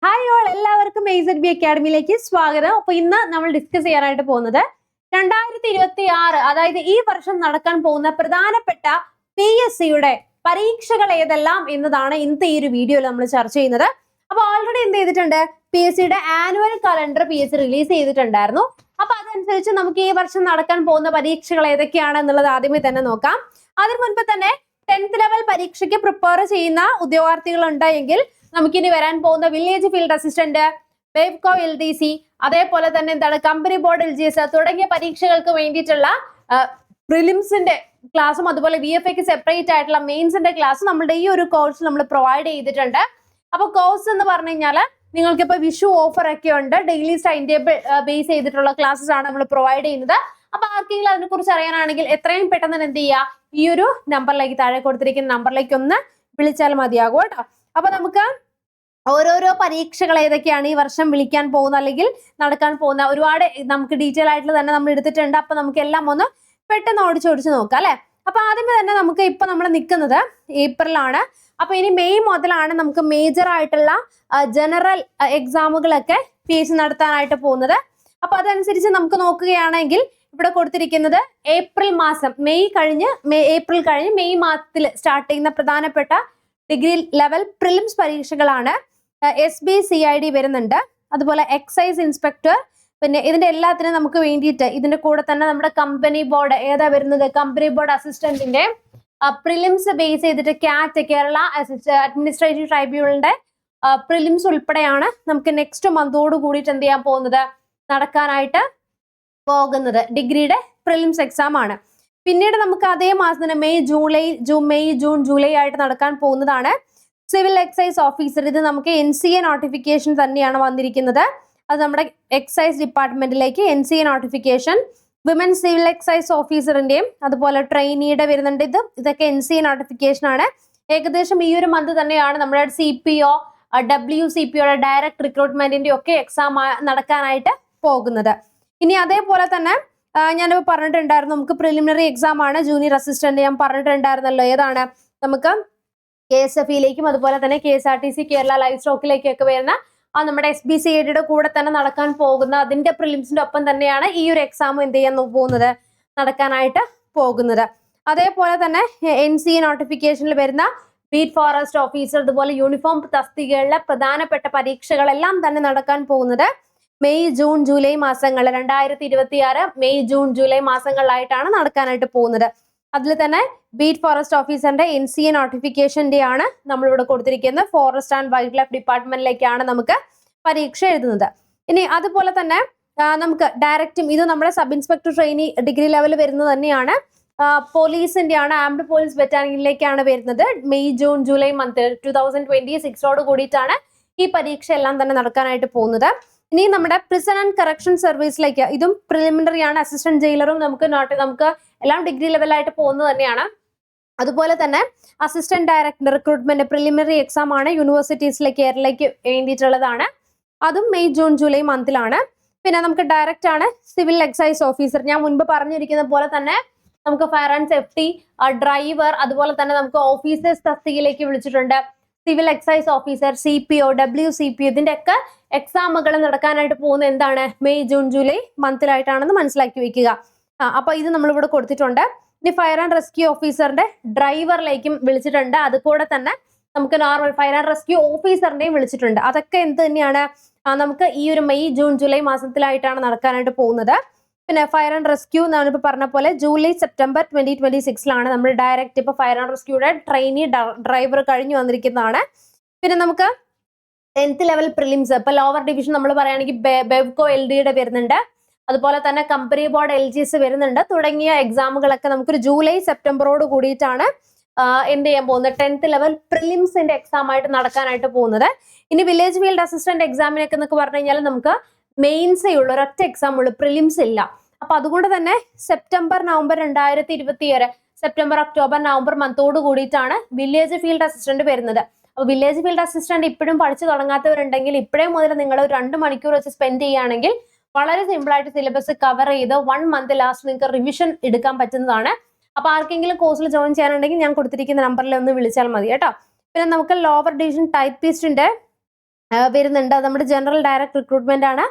Hi all, എല്ലാവർക്കും AZB അക്കാഡമിയിലേക്ക് സ്വാഗതം. അപ്പൊ ഇന്ന് നമ്മൾ ഡിസ്കസ് ചെയ്യാനായിട്ട് പോകുന്നത് 2026, അതായത് ഈ വർഷം നടക്കാൻ പോകുന്ന പ്രധാനപ്പെട്ട PSCയുടെ പരീക്ഷകൾ ഏതെല്ലാം എന്നതാണ് ഇന്നത്തെ ഈ ഒരു വീഡിയോയിൽ നമ്മൾ ചർച്ച ചെയ്യുന്നത്. അപ്പൊ ഓൾറെഡി എന്ത് ചെയ്തിട്ടുണ്ട്, PSCയുടെ ആനുവൽ കലണ്ടർ PSC റിലീസ് ചെയ്തിട്ടുണ്ടായിരുന്നു. അപ്പൊ അതനുസരിച്ച് നമുക്ക് ഈ വർഷം നടക്കാൻ പോകുന്ന പരീക്ഷകൾ ഏതൊക്കെയാണ് എന്നുള്ളത് ആദ്യമേ തന്നെ നോക്കാം. അതിനു മുൻപ് തന്നെ 10th ലെവൽ പരീക്ഷയ്ക്ക് പ്രിപ്പയർ ചെയ്യുന്ന ഉദ്യോഗാർത്ഥികൾ ഉണ്ടെങ്കിൽ നമുക്കിനി വരാൻ പോകുന്ന വില്ലേജ് ഫീൽഡ് അസിസ്റ്റന്റ്, ബേബ്കോ LDC, അതേപോലെ തന്നെ എന്താണ് കമ്പനി ബോർഡ് LGS തുടങ്ങിയ പരീക്ഷകൾക്ക് വേണ്ടിയിട്ടുള്ള പ്രിലിംസിന്റെ ക്ലാസ്സും അതുപോലെ VFAക്ക് സെപ്പറേറ്റ് ആയിട്ടുള്ള മെയിൻസിന്റെ ക്ലാസ് നമ്മുടെ ഈ ഒരു കോഴ്സ് നമ്മൾ പ്രൊവൈഡ് ചെയ്തിട്ടുണ്ട്. അപ്പൊ കോഴ്സ് എന്ന് പറഞ്ഞു കഴിഞ്ഞാൽ നിങ്ങൾക്ക് ഇപ്പൊ വിഷു ഓഫർ ഒക്കെ ഉണ്ട്. ഡെയിലി ടൈം ടേബിൾ ബേസ് ചെയ്തിട്ടുള്ള ക്ലാസ്സസ് ആണ് നമ്മൾ പ്രൊവൈഡ് ചെയ്യുന്നത്. അപ്പൊ ആർക്കെങ്കിലും അതിനെ കുറിച്ച് അറിയാനാണെങ്കിൽ എത്രയും പെട്ടെന്ന് എന്ത് ചെയ്യുക, ഈ ഒരു നമ്പറിലേക്ക്, താഴെ കൊടുത്തിരിക്കുന്ന നമ്പറിലേക്ക് ഒന്ന് വിളിച്ചാൽ മതിയാകും കേട്ടോ. അപ്പൊ നമുക്ക് ഓരോരോ പരീക്ഷകൾ ഏതൊക്കെയാണ് ഈ വർഷം വിളിക്കാൻ പോകുന്ന അല്ലെങ്കിൽ നടക്കാൻ പോകുന്ന ഒരുപാട് നമുക്ക് ഡീറ്റെയിൽ ആയിട്ട് തന്നെ നമ്മൾ എടുത്തിട്ടുണ്ട്. അപ്പൊ നമുക്ക് എല്ലാം ഒന്ന് പെട്ടെന്ന് ഓടിച്ചോടിച്ച് നോക്കാം അല്ലെ. അപ്പൊ ആദ്യമേ തന്നെ നമുക്ക് ഇപ്പൊ നമ്മൾ നിൽക്കുന്നത് ഏപ്രിലാണ്. അപ്പൊ ഇനി മെയ് മുതലാണ് നമുക്ക് മേജർ ആയിട്ടുള്ള ജനറൽ എക്സാമുകളൊക്കെ PSC നടത്താനായിട്ട് പോകുന്നത്. അപ്പൊ അതനുസരിച്ച് നമുക്ക് നോക്കുകയാണെങ്കിൽ ഇവിടെ കൊടുത്തിരിക്കുന്നത് ഏപ്രിൽ മാസം, ഏപ്രിൽ കഴിഞ്ഞ് മെയ് മാസത്തിൽ സ്റ്റാർട്ട് ചെയ്യുന്ന പ്രധാനപ്പെട്ട ഡിഗ്രി ലെവൽ പ്രിലിംസ് പരീക്ഷകളാണ്. SBCID വരുന്നുണ്ട്, അതുപോലെ എക്സൈസ് ഇൻസ്പെക്ടർ. പിന്നെ ഇതിന്റെ എല്ലാത്തിനും നമുക്ക് വേണ്ടിയിട്ട് ഇതിന്റെ കൂടെ തന്നെ നമ്മുടെ കമ്പനി ബോർഡ് ഏതാ വരുന്നത്, കമ്പനി ബോർഡ് അസിസ്റ്റന്റിന്റെ പ്രിലിംസ് ബേസ് ചെയ്തിട്ട് കാറ്റ്, കേരള അഡ്മിനിസ്ട്രേറ്റീവ് ട്രൈബ്യൂണലിന്റെ പ്രിലിംസ് ഉൾപ്പെടെയാണ് നമുക്ക് നെക്സ്റ്റ് മന്തോട് കൂടിയിട്ട് എന്ത് ചെയ്യാൻ പോകുന്നത്, നടക്കാനായിട്ട് പോകുന്നത്. ഡിഗ്രിയുടെ പ്രിലിംസ് എക്സാം ആണ്. പിന്നീട് നമുക്ക് അതേ മാസം തന്നെ മെയ്, ജൂൺ, ജൂലൈ ആയിട്ട് നടക്കാൻ പോകുന്നതാണ് സിവിൽ എക്സൈസ് ഓഫീസർ. ഇത് നമുക്ക് NCA നോട്ടിഫിക്കേഷൻ തന്നെയാണ് വന്നിരിക്കുന്നത്. അത് നമ്മുടെ എക്സൈസ് ഡിപ്പാർട്ട്മെന്റിലേക്ക് NCA notification. Women civil excise ഓഫീസറിന്റെയും അതുപോലെ ട്രെയിനിയുടെ വരുന്നുണ്ട്. ഇതൊക്കെ NCA നോട്ടിഫിക്കേഷൻ ആണ്. ഏകദേശം ഈ ഒരു മന്ത് തന്നെയാണ് നമ്മുടെ CPO, WCPOയുടെ ഡയറക്ട് റിക്രൂട്ട്മെന്റിന്റെ ഒക്കെ എക്സാം നടക്കാനായിട്ട് പോകുന്നത്. ഇനി അതേപോലെ തന്നെ ഞാനിപ്പോൾ പറഞ്ഞിട്ടുണ്ടായിരുന്നു, നമുക്ക് പ്രിലിമിനറി എക്സാം ആണ് ജൂനിയർ അസിസ്റ്റന്റ്. ഞാൻ പറഞ്ഞിട്ടുണ്ടായിരുന്നല്ലോ, ഏതാണ് നമുക്ക് KSFEയിലേക്കും അതുപോലെ തന്നെ KSRTC, കേരള ലൈഫ് സ്റ്റോക്കിലേക്കൊക്കെ വരുന്ന നമ്മുടെ SBCIDയുടെ കൂടെ തന്നെ നടക്കാൻ പോകുന്ന അതിന്റെ പ്രിലിംസിന്റെ ഒപ്പം തന്നെയാണ് ഈ ഒരു എക്സാം എന്ത് ചെയ്യാൻ പോകുന്നത്, നടക്കാനായിട്ട് പോകുന്നത്. അതേപോലെ തന്നെ NCA നോട്ടിഫിക്കേഷനിൽ വരുന്ന ബീറ്റ് ഫോറസ്റ്റ് ഓഫീസർ, അതുപോലെ യൂണിഫോം തസ്തികകളിലെ പ്രധാനപ്പെട്ട പരീക്ഷകളെല്ലാം തന്നെ നടക്കാൻ പോകുന്നത് മെയ്, ജൂൺ, ജൂലൈ മാസങ്ങൾ, 2026 മെയ്, ജൂൺ, ജൂലൈ മാസങ്ങളിലായിട്ടാണ് നടക്കാനായിട്ട് പോകുന്നത്. അതിൽ തന്നെ ബീറ്റ് ഫോറസ്റ്റ് ഓഫീസറിന്റെ NCA നോട്ടിഫിക്കേഷന്റെ ആണ് നമ്മളിവിടെ കൊടുത്തിരിക്കുന്നത്. ഫോറസ്റ്റ് ആൻഡ് വൈൽഡ് ലൈഫ് ഡിപ്പാർട്ട്മെന്റിലേക്കാണ് നമുക്ക് പരീക്ഷ എഴുതുന്നത്. ഇനി അതുപോലെ തന്നെ നമുക്ക് ഡയറക്റ്റും, ഇത് നമ്മുടെ sub inspector trainee degree level വരുന്നത് തന്നെയാണ്. പോലീസിന്റെ ആണ്, ആംഡ് പോലീസ് ബറ്റാലിയനിലേക്കാണ് വരുന്നത്. മെയ്, ജൂൺ, ജൂലൈ മന്ത് 2026ഓട് കൂടിയിട്ടാണ് ഈ പരീക്ഷ എല്ലാം തന്നെ നടക്കാനായിട്ട് പോകുന്നത്. ഇനി നമ്മുടെ പ്രിസൺ ആൻഡ് കറക്ഷൻ സർവീസിലേക്ക്, ഇതും പ്രിലിമിനറി ആണ്. അസിസ്റ്റന്റ് ജയിലറും നമുക്ക് എല്ലാം ഡിഗ്രി ലെവലായിട്ട് പോകുന്നത് തന്നെയാണ്. അതുപോലെ തന്നെ assistant director recruitment preliminary exam ആണ്, യൂണിവേഴ്സിറ്റീസിലേക്ക്, കേരളയ്ക്ക് വേണ്ടിയിട്ടുള്ളതാണ്. അതും മെയ്, ജൂൺ, ജൂലൈ മന്തിലാണ്. പിന്നെ നമുക്ക് ഡയറക്റ്റ് ആണ് സിവിൽ എക്സൈസ് ഓഫീസർ. ഞാൻ മുൻപ് പറഞ്ഞിരിക്കുന്ന പോലെ തന്നെ നമുക്ക് ഫയർ ആൻഡ് സേഫ്റ്റി, ഡ്രൈവർ, അതുപോലെ തന്നെ നമുക്ക് ഓഫീസേഴ്സ് തസ്തികയിലേക്ക് വിളിച്ചിട്ടുണ്ട്. Civil excise officer, CPO, WCPO, ഇതിന്റെ ഒക്കെ എക്സാമുകൾ നടക്കാനായിട്ട് പോകുന്നത് എന്താണ്, മെയ്, ജൂൺ, ജൂലൈ മന്തിലായിട്ടാണെന്ന് മനസ്സിലാക്കി വെക്കുക. അപ്പൊ ഇത് നമ്മളിവിടെ കൊടുത്തിട്ടുണ്ട്. ഇനി ഫയർ ആൻഡ് റെസ്ക്യൂ ഓഫീസറിന്റെ ഡ്രൈവറിലേക്കും വിളിച്ചിട്ടുണ്ട്. അതുകൂടെ തന്നെ നമുക്ക് നോർമൽ ഫയർ ആൻഡ് റെസ്ക്യൂ ഓഫീസറിന്റെയും വിളിച്ചിട്ടുണ്ട്. അതൊക്കെ എന്ത് തന്നെയാണ്, നമുക്ക് ഈ ഒരു മെയ്, ജൂൺ, ജൂലൈ മാസത്തിലായിട്ടാണ് നടക്കാനായിട്ട് പോകുന്നത്. പിന്നെ ഫയർ ആൻഡ് റെസ്ക്യൂ ഞാനിപ്പോൾ പറഞ്ഞ പോലെ ജൂലൈ, സെപ്റ്റംബർ 2026ലാണ് നമ്മൾ ഡയറക്റ്റ് ഇപ്പൊ ഫയർ ആൻഡ് റെസ്ക്യൂയുടെ ട്രെയിനി ഡ്രൈവർ കഴിഞ്ഞു വന്നിരിക്കുന്നതാണ്. പിന്നെ നമുക്ക് 10th ലെവൽ പ്രിലിംസ്, ഇപ്പൊ ലോവർ ഡിവിഷൻ നമ്മൾ പറയുകയാണെങ്കിൽ ബെബ്കോ LDയുടെ വരുന്നുണ്ട്, അതുപോലെ തന്നെ കമ്പനി ബോർഡ് LGS വരുന്നുണ്ട്. തുടങ്ങിയ എക്സാമുകളൊക്കെ നമുക്കൊരു ജൂലൈ, സെപ്റ്റംബറോട് കൂടിയിട്ടാണ് എന്ത് ചെയ്യാൻ പോകുന്നത്, 10th ലെവൽ പ്രിലിംസിന്റെ എക്സാം ആയിട്ട് നടക്കാനായിട്ട് പോകുന്നത്. ഇനി വില്ലേജ് ഫീൽഡ് അസിസ്റ്റന്റ് എക്സാമിനൊക്കെ എന്നൊക്കെ പറഞ്ഞു കഴിഞ്ഞാൽ നമുക്ക് മെയിൻസേ ഉള്ളൂ, ഒരൊറ്റ എക്സാം ഉള്ളൂ, പ്രിലിംസ് ഇല്ല. അപ്പൊ അതുകൊണ്ട് തന്നെ September, November 2026, September, October, November മന്തോട് കൂടിയിട്ടാണ് വില്ലേജ് ഫീൽഡ് അസിസ്റ്റന്റ് വരുന്നത്. അപ്പൊ വില്ലേജ് ഫീൽഡ് അസിസ്റ്റന്റ് ഇപ്പോഴും പഠിച്ചു തുടങ്ങാത്തവരുണ്ടെങ്കിൽ ഇപ്പോഴേ മുതൽ നിങ്ങൾ ഒരു 2 മണിക്കൂർ വെച്ച് സ്പെൻഡ് ചെയ്യുകയാണെങ്കിൽ വളരെ സിമ്പിൾ ആയിട്ട് സിലബസ് കവർ ചെയ്ത് 1 മന്ത് ലാസ്റ്റ് നിങ്ങൾക്ക് റിവിഷൻ എടുക്കാൻ പറ്റുന്നതാണ്. അപ്പൊ ആർക്കെങ്കിലും കോഴ്സിൽ ജോയിൻ ചെയ്യാനുണ്ടെങ്കിൽ ഞാൻ കൊടുത്തിരിക്കുന്ന നമ്പറിൽ ഒന്ന് വിളിച്ചാൽ മതി കേട്ടോ. പിന്നെ നമുക്ക് ലോവർ ഡിവിഷൻ ടൈപ്പിസ്റ്റിന്റെ വരുന്നുണ്ട്. അത് നമ്മുടെ ജനറൽ ഡയറക്ട് റിക്രൂട്ട്മെന്റ് ആണ്.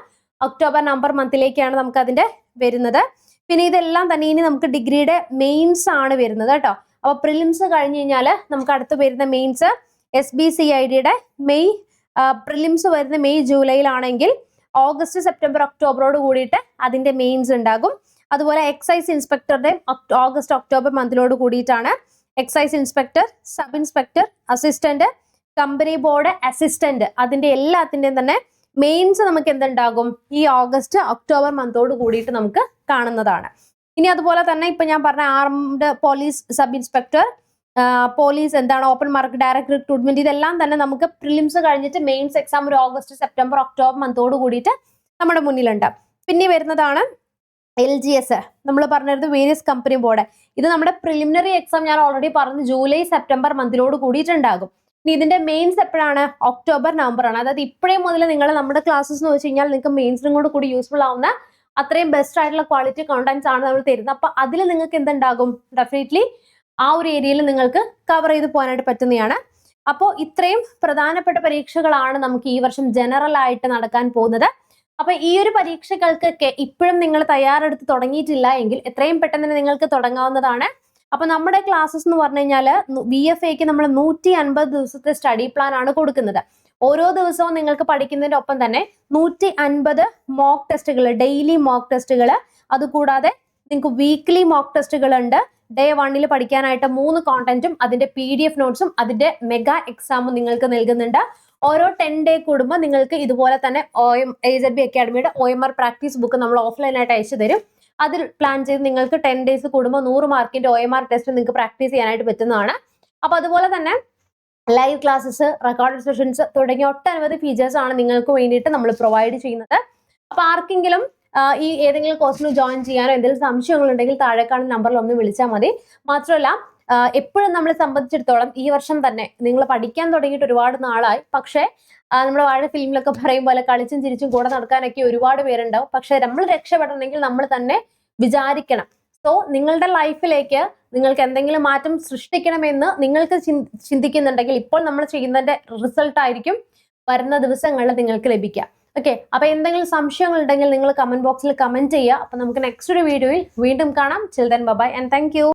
ഒക്ടോബർ നവംബർ മന്തിലേക്കാണ് നമുക്ക് അതിന്റെ വരുന്നത്. പിന്നെ ഇതെല്ലാം തന്നെ ഇനി നമുക്ക് ഡിഗ്രിയുടെ മെയിൻസ് ആണ് വരുന്നത് കേട്ടോ. അപ്പൊ പ്രിലിംസ് കഴിഞ്ഞ് കഴിഞ്ഞാൽ നമുക്ക് അടുത്ത് വരുന്ന മെയിൻസ് SBCIDയുടെ മെയ് പ്രിലിംസ് വരുന്ന മെയ് ജൂലൈയിലാണെങ്കിൽ ഓഗസ്റ്റ് സെപ്റ്റംബർ ഒക്ടോബറോട് കൂടിയിട്ട് അതിന്റെ മെയിൻസ് ഉണ്ടാകും. അതുപോലെ എക്സൈസ് ഇൻസ്പെക്ടറുടെ ഓഗസ്റ്റ് ഒക്ടോബർ മന്തിലോട് കൂടിയിട്ടാണ് excise inspector, sub inspector, assistant, company board assistant അതിന്റെ എല്ലാത്തിന്റെയും തന്നെ മെയിൻസ് നമുക്ക് എന്തുണ്ടാകും ഈ ഓഗസ്റ്റ് ഒക്ടോബർ മന്തോട് കൂടിയിട്ട് നമുക്ക് കാണുന്നതാണ്. ഇനി അതുപോലെ തന്നെ ഇപ്പൊ ഞാൻ പറഞ്ഞ armed police sub inspector, police എന്താണ് ഓപ്പൺ മാർക്ക് ഡയറക്ട് റിക്രൂട്ട്മെന്റ്, ഇതെല്ലാം തന്നെ നമുക്ക് പ്രിലിംസ് കഴിഞ്ഞിട്ട് മെയിൻസ് എക്സാം ഒരു ഓഗസ്റ്റ് സെപ്റ്റംബർ ഒക്ടോബർ മന്തോട് കൂടിയിട്ട് നമ്മുടെ മുന്നിലുണ്ട്. പിന്നെ വരുന്നതാണ് LGS, നമ്മൾ പറഞ്ഞിരുന്നത് വേരിയസ് കമ്പനി ബോർഡ്. ഇത് നമ്മുടെ പ്രിലിമിനറി എക്സാം ഞാൻ ഓൾറെഡി പറഞ്ഞു ജൂലൈ സെപ്റ്റംബർ മന്തിലോട് കൂടിയിട്ടുണ്ടാകും. ഇനി ഇതിന്റെ മെയിൻസ് എപ്പോഴാണ്? ഒക്ടോബർ നവംബർ ആണ്. അതായത് ഇപ്പോഴേ മുതൽ നിങ്ങൾ നമ്മുടെ ക്ലാസ്സസ് എന്ന് വെച്ച് കഴിഞ്ഞാൽ നിങ്ങൾക്ക് മെയിൻസിനും കൂടി യൂസ്ഫുൾ ആവുന്ന അത്രയും ബെസ്റ്റ് ആയിട്ടുള്ള ക്വാളിറ്റി കോണ്ടന്റ്സ് ആണ് നമ്മൾ തരുന്നത്. അപ്പൊ അതിൽ നിങ്ങൾക്ക് എന്തുണ്ടാകും? ഡെഫിനറ്റ്ലി ആ ഒരു ഏരിയയിൽ നിങ്ങൾക്ക് കവർ ചെയ്ത് പോകാനായിട്ട് പറ്റുന്നതാണ്. അപ്പോൾ ഇത്രയും പ്രധാനപ്പെട്ട പരീക്ഷകളാണ് നമുക്ക് ഈ വർഷം ജനറൽ ആയിട്ട് നടക്കാൻ പോകുന്നത്. അപ്പൊ ഈ ഒരു പരീക്ഷകൾക്കൊക്കെ ഇപ്പോഴും നിങ്ങൾ തയ്യാറെടുത്ത് തുടങ്ങിയിട്ടില്ല എങ്കിൽ എത്രയും പെട്ടെന്ന് തന്നെ നിങ്ങൾക്ക് തുടങ്ങാവുന്നതാണ്. അപ്പൊ നമ്മുടെ ക്ലാസ്സസ് എന്ന് പറഞ്ഞു കഴിഞ്ഞാൽ VFAക്ക് നമ്മൾ 150 ദിവസത്തെ സ്റ്റഡി പ്ലാൻ ആണ് കൊടുക്കുന്നത്. ഓരോ ദിവസവും നിങ്ങൾക്ക് പഠിക്കുന്നതിന്റെ ഒപ്പം തന്നെ 150 മോക്ക് ടെസ്റ്റുകൾ, ഡെയിലി മോക്ക് ടെസ്റ്റുകൾ, അതുകൂടാതെ നിങ്ങൾക്ക് വീക്ക്ലി മോക്ക് ടെസ്റ്റുകൾ ഉണ്ട്. ഡേ 1 പഠിക്കാനായിട്ട് 3 കോണ്ടന്റും അതിന്റെ PDF നോട്ട്സും അതിന്റെ മെഗാ എക്സാമും നിങ്ങൾക്ക് നൽകുന്നുണ്ട്. ഓരോ 10 ഡേ കൂടുമ്പോൾ നിങ്ങൾക്ക് ഇതുപോലെ തന്നെ AZB അക്കാഡമിയുടെ OMR പ്രാക്ടീസ് ബുക്ക് നമ്മൾ ഓഫ്ലൈൻ ആയിട്ട് അയച്ചു തരും. അതിൽ പ്ലാൻ ചെയ്ത് നിങ്ങൾക്ക് 10 ഡേയ്സ് കൂടുമ്പോൾ 100 മാർക്കിന്റെ OMR ടെസ്റ്റ് നിങ്ങൾക്ക് പ്രാക്ടീസ് ചെയ്യാനായിട്ട് പറ്റുന്നതാണ്. അപ്പൊ അതുപോലെ തന്നെ ലൈവ് ക്ലാസ്സസ്, റെക്കോർഡഡ് സെഷൻസ് തുടങ്ങിയ ഒട്ടനവധി ഫീച്ചേഴ്സ് ആണ് നിങ്ങൾക്ക് വേണ്ടിയിട്ട് നമ്മൾ പ്രൊവൈഡ് ചെയ്യുന്നത്. അപ്പൊ ആർക്കെങ്കിലും ഈ ഏതെങ്കിലും കോഴ്സിന് ജോയിൻ ചെയ്യാനോ എന്തെങ്കിലും സംശയങ്ങൾ ഉണ്ടെങ്കിൽ താഴെ കാണുന്ന നമ്പറിൽ ഒന്ന് വിളിച്ചാൽ മതി. മാത്രമല്ല എപ്പോഴും നമ്മളെ സംബന്ധിച്ചിടത്തോളം ഈ വർഷം തന്നെ നിങ്ങൾ പഠിക്കാൻ തുടങ്ങിയിട്ട് ഒരുപാട് നാളായി. പക്ഷേ നമ്മുടെ വാഴ ഫിലിമിലൊക്കെ പറയും പോലെ കളിച്ചും ചിരിച്ചും കൂടെ നടക്കാനൊക്കെ ഒരുപാട് പേരുണ്ടാവും. പക്ഷെ നമ്മൾ രക്ഷപ്പെടണമെങ്കിൽ നമ്മൾ തന്നെ വിചാരിക്കണം. സോ നിങ്ങളുടെ ലൈഫിലേക്ക് നിങ്ങൾക്ക് എന്തെങ്കിലും മാറ്റം സൃഷ്ടിക്കണമെന്ന് നിങ്ങൾക്ക് ചിന്തിക്കുന്നുണ്ടെങ്കിൽ ഇപ്പോൾ നമ്മൾ ചെയ്യുന്നതിന്റെ റിസൾട്ട് ആയിരിക്കും വരുന്ന ദിവസങ്ങളിൽ നിങ്ങൾക്ക് ലഭിക്കുക. ഓക്കെ, അപ്പൊ എന്തെങ്കിലും സംശയങ്ങൾ ഉണ്ടെങ്കിൽ നിങ്ങൾ കമന്റ് ബോക്സിൽ കമന്റ് ചെയ്യുക. അപ്പൊ നമുക്ക് നെക്സ്റ്റ് ഒരു വീഡിയോയിൽ വീണ്ടും കാണാം. Chill then bye and thank U.